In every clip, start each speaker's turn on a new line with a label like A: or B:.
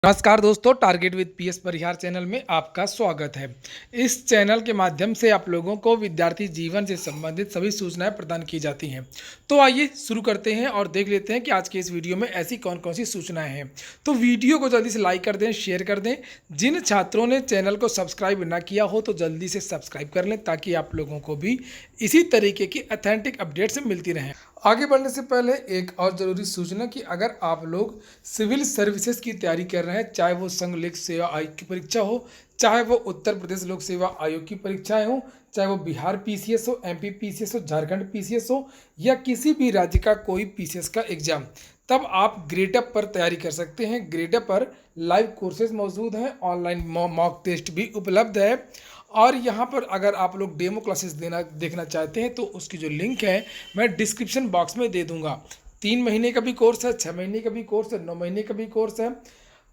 A: नमस्कार दोस्तों, target with PS Parihar channel में आपका स्वागत है। इस चैनल के माध्यम से आप लोगों को विद्यार्थी जीवन से संबंधित सभी सूचनाएं प्रदान की जाती हैं। तो आइए शुरू करते हैं और देख लेते हैं कि आज के इस वीडियो में ऐसी कौन कौन सी सूचनाएं हैं। तो वीडियो को जल्दी से लाइक कर दें, शेयर कर दें। जिन छात्रों ने चैनल को सब्सक्राइब ना किया हो तो जल्दी से सब्सक्राइब कर लें, ताकि आप लोगों को भी इसी तरीके की ऑथेंटिक अपडेट्स मिलती रहें। आगे बढ़ने से पहले एक और ज़रूरी सूचना कि अगर आप लोग सिविल सर्विसेज की तैयारी कर रहे हैं, चाहे वो संघ लोक सेवा आयोग की परीक्षा हो, चाहे वो उत्तर प्रदेश लोक सेवा आयोग की परीक्षाएं हो, चाहे वो बिहार पीसीएस हो, एमपी पीसीएस हो, झारखंड पीसीएस हो, या किसी भी राज्य का कोई पीसीएस का एग्जाम, तब आप ग्रेडअप पर तैयारी कर सकते हैं। ग्रेडअप पर लाइव कोर्सेज मौजूद हैं, ऑनलाइन मॉक टेस्ट भी उपलब्ध है। और यहाँ पर अगर आप लोग डेमो क्लासेस देखना चाहते हैं तो उसकी जो लिंक है मैं डिस्क्रिप्शन बॉक्स में दे दूँगा। 3 महीने का भी कोर्स है, 6 महीने का भी कोर्स है, 9 महीने का भी कोर्स है,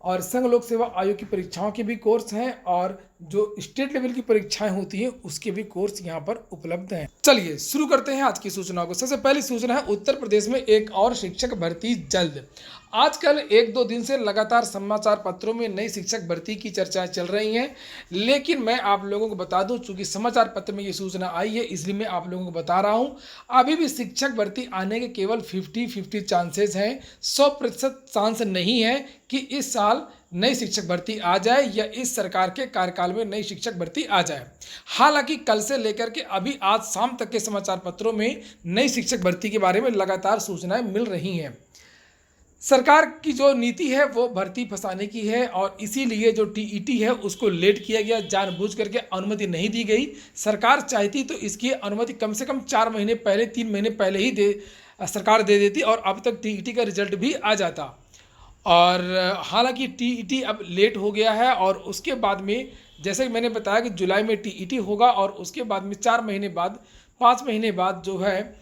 A: और संघ लोक सेवा आयोग की परीक्षाओं के भी कोर्स हैं, और जो स्टेट लेवल की परीक्षाएं होती हैं उसके भी कोर्स यहाँ पर उपलब्ध हैं। चलिए शुरू करते हैं आज की सूचनाओं को। सबसे पहली सूचना है, उत्तर प्रदेश में एक और शिक्षक भर्ती जल्द। आजकल 1-2 दिन से लगातार समाचार पत्रों में नई शिक्षक भर्ती की चर्चाएं चल रही हैं, लेकिन मैं आप लोगों को बता दूं, चूंकि समाचार पत्र में ये सूचना आई है इसलिए मैं आप लोगों को बता रहा हूं। अभी भी शिक्षक भर्ती आने के केवल 50-50 चांसेस हैं, 100% चांस नहीं है कि इस साल नई शिक्षक भर्ती आ जाए या इस सरकार के कार्यकाल में नई शिक्षक भर्ती आ जाए। हालांकि कल से लेकर के अभी आज शाम तक के समाचार पत्रों में नई शिक्षक भर्ती के बारे में लगातार सूचनाएं मिल रही हैं। सरकार की जो नीति है वो भर्ती फंसाने की है, और इसीलिए जो टीईटी है उसको लेट किया गया, जानबूझ करके अनुमति नहीं दी गई। सरकार चाहती तो इसकी अनुमति कम से कम 4 महीने पहले, 3 महीने पहले ही सरकार दे देती, और अब तक टीईटी का रिजल्ट भी आ जाता। और हालांकि टीईटी अब लेट हो गया है, और उसके बाद में जैसे कि मैंने बताया कि जुलाई में टीईटी होगा, और उसके बाद में 4 महीने बाद, 5 महीने बाद जो है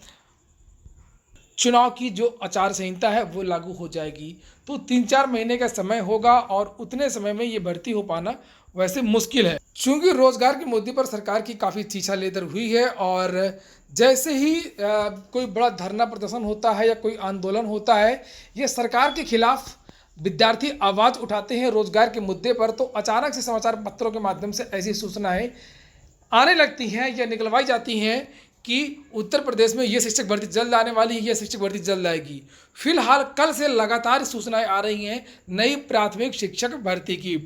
A: चुनाव की जो आचार संहिता है वो लागू हो जाएगी। तो 3-4 महीने का समय होगा, और उतने समय में ये भर्ती हो पाना वैसे मुश्किल है। चूँकि रोजगार के मुद्दे पर सरकार की काफ़ी छीछालेदर हुई है, और जैसे ही कोई बड़ा धरना प्रदर्शन होता है या कोई आंदोलन होता है, ये सरकार के खिलाफ विद्यार्थी आवाज़ उठाते हैं रोजगार के मुद्दे पर, तो अचानक से समाचार पत्रों के माध्यम से ऐसी सूचनाएं आने लगती हैं या निकलवाई जाती हैं कि उत्तर प्रदेश में ये शिक्षक भर्ती जल्द आने वाली है, ये शिक्षक भर्ती जल्द आएगी। फिलहाल कल से लगातार सूचनाएं आ रही हैं नई प्राथमिक शिक्षक भर्ती की।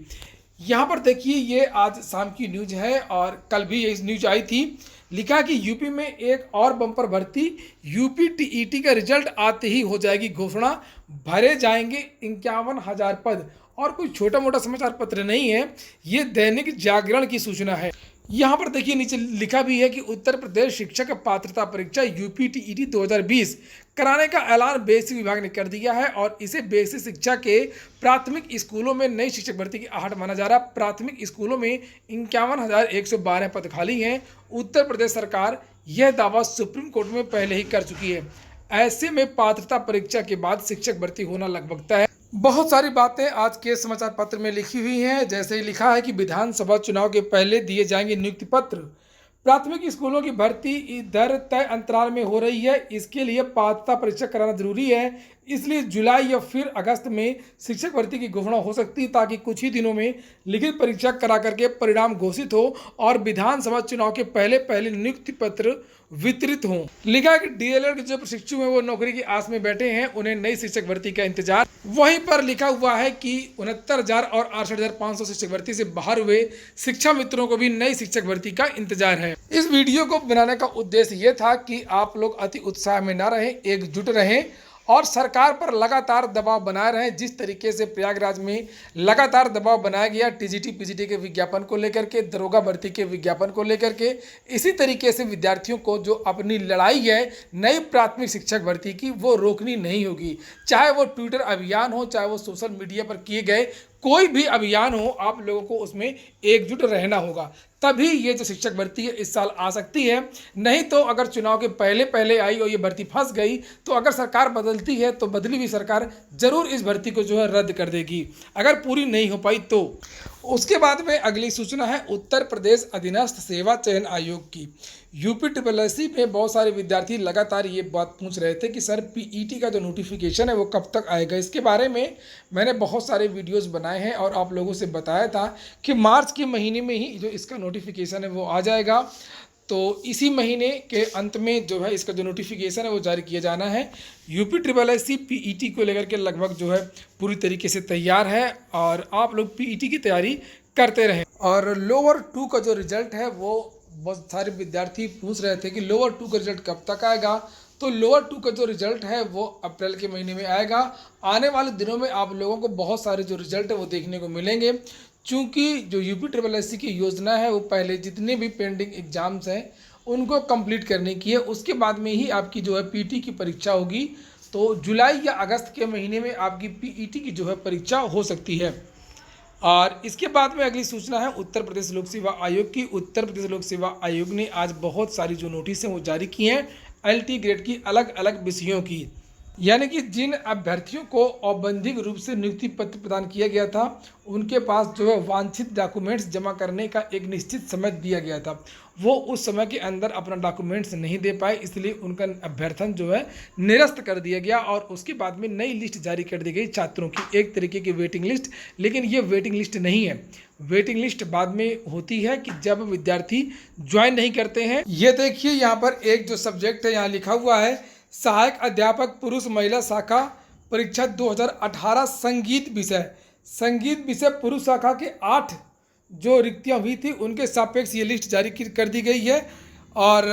A: यहाँ पर देखिए, ये आज शाम की न्यूज है, और कल भी ये न्यूज आई थी। लिखा कि यूपी में एक और बम्पर भर्ती, यूपी टीईटी का रिजल्ट आते ही हो जाएगी घोषणा, भरे जाएंगे 51,000 पद। और कोई छोटा मोटा समाचार पत्र नहीं है, ये दैनिक जागरण की सूचना है। यहाँ पर देखिए नीचे लिखा भी है कि उत्तर प्रदेश शिक्षक पात्रता परीक्षा यूपी टीईटी 2020 कराने का ऐलान बेसिक विभाग ने कर दिया है, और इसे बेसिक शिक्षा के प्राथमिक स्कूलों में नई शिक्षक भर्ती की आहट माना जा रहा। प्राथमिक स्कूलों में 51,112 पद खाली हैं। उत्तर प्रदेश सरकार यह दावा सुप्रीम कोर्ट में पहले ही कर चुकी है। ऐसे में पात्रता परीक्षा के बाद शिक्षक भर्ती होना लगभग तय है। बहुत सारी बातें आज के समाचार पत्र में लिखी हुई हैं। जैसे ही लिखा है कि विधानसभा चुनाव के पहले दिए जाएंगे नियुक्ति पत्र, प्राथमिक स्कूलों की भर्ती दर तय अंतराल में हो रही है, इसके लिए पात्रता परीक्षा कराना जरूरी है। इसलिए जुलाई या फिर अगस्त में शिक्षक भर्ती की घोषणा हो सकती है, ताकि कुछ ही दिनों में लिखित परीक्षा करा करके परिणाम घोषित हो और विधानसभा चुनाव के पहले पहले नियुक्ति पत्र वितरित हों। लिखा है कि डीएलएड के जो प्रशिक्षु हैं वो नौकरी की आस में बैठे हैं, उन्हें नई शिक्षक भर्ती का इंतजार। वहीं पर लिखा हुआ है कि 69,000 और 68,500 शिक्षक भर्ती से बाहर हुए शिक्षा मित्रों को भी नई शिक्षक भर्ती का इंतजार है। इस वीडियो को बनाने का उद्देश्य ये था कि आप लोग अति उत्साह में ना रहें, एकजुट रहें, और सरकार पर लगातार दबाव बनाए रहें। जिस तरीके से प्रयागराज में लगातार दबाव बनाया गया टीजीटी पीजीटी के विज्ञापन को लेकर के, दरोगा भर्ती के विज्ञापन को लेकर के, इसी तरीके से विद्यार्थियों को जो अपनी लड़ाई है नई प्राथमिक शिक्षक भर्ती की वो रोकनी नहीं होगी। चाहे वो ट्विटर अभियान हो, चाहे वो सोशल मीडिया पर किए गए कोई भी अभियान हो, आप लोगों को उसमें एकजुट रहना होगा, तभी ये जो शिक्षक भर्ती है इस साल आ सकती है। नहीं तो अगर चुनाव के पहले पहले आई और ये भर्ती फंस गई, तो अगर सरकार बदलती है तो बदली हुई सरकार जरूर इस भर्ती को जो है रद्द कर देगी, अगर पूरी नहीं हो पाई तो। उसके बाद में अगली सूचना है उत्तर प्रदेश अधीनस्थ सेवा चयन आयोग की। यूपी ट्रिपल एस सी में बहुत सारे विद्यार्थी लगातार ये बात पूछ रहे थे कि सर पीईटी का जो नोटिफिकेशन है वो कब तक आएगा। इसके बारे में मैंने बहुत सारे वीडियोस बनाए हैं और आप लोगों से बताया था कि मार्च के महीने में ही जो इसका नोटिफिकेशन है वो आ जाएगा। तो इसी महीने के अंत में जो है इसका जो नोटिफिकेशन है वो जारी किया जाना है। UP triple S C PET को लेकर के लगभग जो है पूरी तरीके से तैयार है और आप लोग पीईटी की तैयारी करते रहें। और लोअर 2 का जो रिजल्ट है वो बहुत सारे विद्यार्थी पूछ रहे थे कि लोअर 2 का रिजल्ट कब तक आएगा। तो लोअर 2 का जो रिजल्ट है वो अप्रैल के महीने में आएगा। आने वाले दिनों में आप लोगों को बहुत सारे जो रिजल्ट है वो देखने को मिलेंगे, चूँकि जो यूपी ट्रिपल एस सी की योजना है वो पहले जितने भी पेंडिंग एग्जाम्स हैं उनको कंप्लीट करने की है। उसके बाद में ही आपकी जो है पीटी की परीक्षा होगी। तो जुलाई या अगस्त के महीने में आपकी पीईटी की जो है परीक्षा हो सकती है। और इसके बाद में अगली सूचना है उत्तर प्रदेश लोक सेवा आयोग की। उत्तर प्रदेश लोक सेवा आयोग ने आज बहुत सारी जो नोटिस हैं वो जारी की हैं एलटी ग्रेड की अलग अलग विषयों की, यानी कि जिन अभ्यर्थियों को औपबंधिक रूप से नियुक्ति पत्र प्रदान किया गया था उनके पास जो है वांछित डॉक्यूमेंट्स जमा करने का एक निश्चित समय दिया गया था, वो उस समय के अंदर अपना डॉक्यूमेंट्स नहीं दे पाए, इसलिए उनका अभ्यर्थन जो है निरस्त कर दिया गया। और उसके बाद में नई लिस्ट जारी कर दी गई छात्रों की, एक तरीके की वेटिंग लिस्ट। लेकिन ये वेटिंग लिस्ट नहीं है, वेटिंग लिस्ट बाद में होती है कि जब विद्यार्थी ज्वाइन नहीं करते हैं। ये देखिए यहाँ पर एक जो सब्जेक्ट है यहाँ लिखा हुआ है सहायक अध्यापक पुरुष महिला शाखा परीक्षा 2018 संगीत विषय पुरुष शाखा के 8 जो रिक्तियां हुई थी उनके सापेक्ष ये लिस्ट जारी कर दी गई है और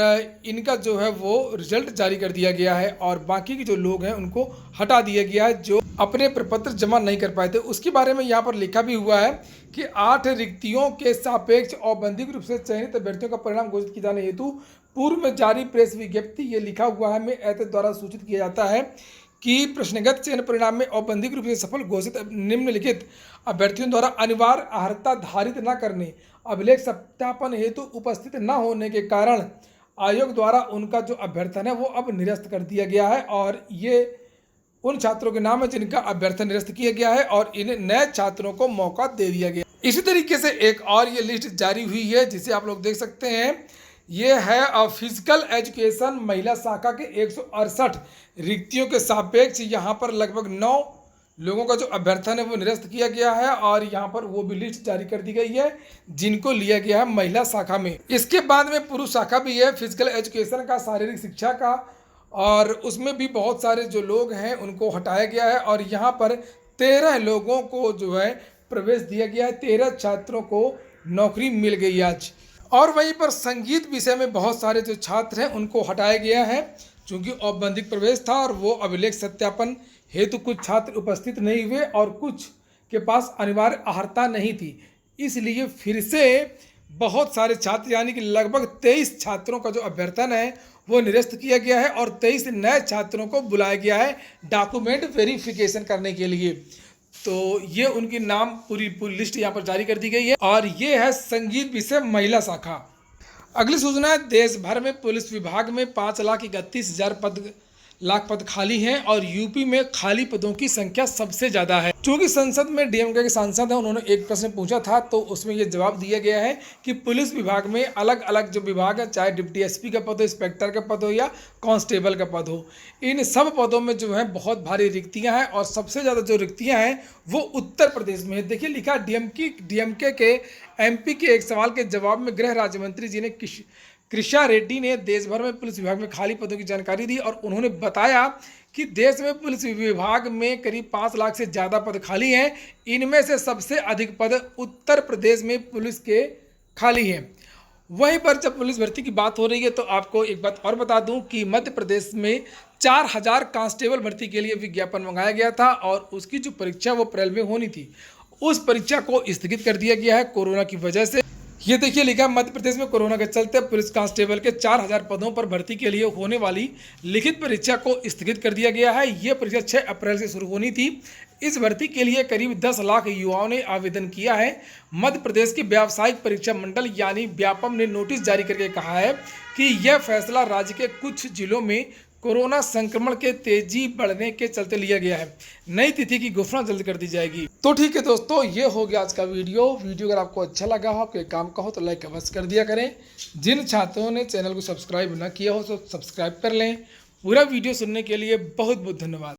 A: इनका जो है वो रिजल्ट जारी कर दिया गया है और बाकी के जो लोग हैं उनको हटा दिया गया है जो अपने प्रपत्र जमा नहीं कर पाए थे। उसके बारे में यहाँ पर लिखा भी हुआ है कि 8 रिक्तियों के सापेक्ष औपबंधिक रूप से चयनित अभ्यर्थियों का परिणाम घोषित किए जाने हेतु पूर्व में जारी प्रेस विज्ञप्ति ये लिखा हुआ है में ऐसे द्वारा सूचित किया जाता है कि प्रश्नगत चयन परिणाम में औपबंधिक रूप से सफल घोषित निम्नलिखित अभ्यर्थियों द्वारा अनिवार्य अर्हता धारित न करने, अभिलेख सत्यापन हेतु उपस्थित न होने के कारण आयोग द्वारा उनका जो अभ्यर्थन है वो अब निरस्त कर दिया गया है। और ये उन छात्रों के नाम है जिनका अभ्यर्थन निरस्त किया गया है और इन नए छात्रों को मौका दे दिया गया। इसी तरीके से एक और ये लिस्ट जारी हुई है जिसे आप लोग देख सकते हैं। ये है फिजिकल एजुकेशन महिला शाखा के 168 रिक्तियों के सापेक्ष यहाँ पर लगभग 9 लोगों का जो अभ्यर्थन है वो निरस्त किया गया है और यहाँ पर वो भी लिस्ट जारी कर दी गई है जिनको लिया गया है महिला शाखा में। इसके बाद में पुरुष शाखा भी है फिजिकल एजुकेशन का, शारीरिक शिक्षा का, और उसमें भी बहुत सारे जो लोग हैं उनको हटाया गया है और यहाँ पर 13 लोगों को जो है प्रवेश दिया गया है, 13 छात्रों को नौकरी मिल गई आज। और वहीं पर संगीत विषय में बहुत सारे जो छात्र हैं उनको हटाया गया है क्योंकि औपबंधिक प्रवेश था और वो अभिलेख सत्यापन हेतु कुछ छात्र उपस्थित नहीं हुए और कुछ के पास अनिवार्य अर्हता नहीं थी, इसलिए फिर से बहुत सारे छात्र यानी कि लगभग 23 छात्रों का जो अभ्यर्थन है वो निरस्त किया गया है और 23 नए छात्रों को बुलाया गया है डॉक्यूमेंट वेरिफिकेशन करने के लिए। तो ये उनकी नाम पूरी लिस्ट यहाँ पर जारी कर दी गई है और ये है संगीत विषय महिला शाखा। अगली सूचना है देश भर में पुलिस विभाग में 5,31,000 लाख पद खाली हैं और यूपी में खाली पदों की संख्या सबसे ज़्यादा है। चूँकि संसद में डीएमके के सांसद हैं उन्होंने एक प्रश्न पूछा था तो उसमें ये जवाब दिया गया है कि पुलिस विभाग में अलग अलग जो विभाग है, चाहे डिप्टी एसपी का पद हो, इंस्पेक्टर का पद हो या कांस्टेबल का पद हो, इन सब पदों में जो है बहुत भारी रिक्तियां हैं और सबसे ज़्यादा जो रिक्तियां हैं वो उत्तर प्रदेश में है। देखिए लिखा डीएमके के एमपी के एक सवाल के जवाब में गृह राज्य मंत्री जी ने कृष्णा रेड्डी ने देश भर में पुलिस विभाग में खाली पदों की जानकारी दी और उन्होंने बताया कि देश में पुलिस विभाग में करीब 5 लाख से ज़्यादा पद खाली हैं। इनमें से सबसे अधिक पद उत्तर प्रदेश में पुलिस के खाली हैं। वहीं पर जब पुलिस भर्ती की बात हो रही है तो आपको एक बात और बता दूं कि मध्य प्रदेश में 4000 कांस्टेबल भर्ती के लिए विज्ञापन मंगाया गया था और उसकी जो परीक्षा वो अप्रैल में होनी थी, उस परीक्षा को स्थगित कर दिया गया है कोरोना की वजह से। ये देखिए लिखा मध्य प्रदेश में कोरोना के चलते पुलिस कांस्टेबल के 4000 पदों पर भर्ती के लिए होने वाली लिखित परीक्षा को स्थगित कर दिया गया है। ये परीक्षा 6 अप्रैल से शुरू होनी थी। इस भर्ती के लिए करीब 10 लाख युवाओं ने आवेदन किया है। मध्य प्रदेश के व्यावसायिक परीक्षा मंडल यानी व्यापम ने नोटिस जारी करके कहा है कि यह फैसला राज्य के कुछ जिलों में कोरोना संक्रमण के तेजी बढ़ने के चलते लिया गया है। नई तिथि की घोषणा जल्द कर दी जाएगी। तो ठीक है दोस्तों, ये हो गया आज का वीडियो। अगर आपको अच्छा लगा हो, आपके काम का हो तो लाइक अवश्य कर दिया करें। जिन छात्रों ने चैनल को सब्सक्राइब न किया हो तो सब्सक्राइब कर लें। पूरा वीडियो सुनने के लिए बहुत बहुत धन्यवाद।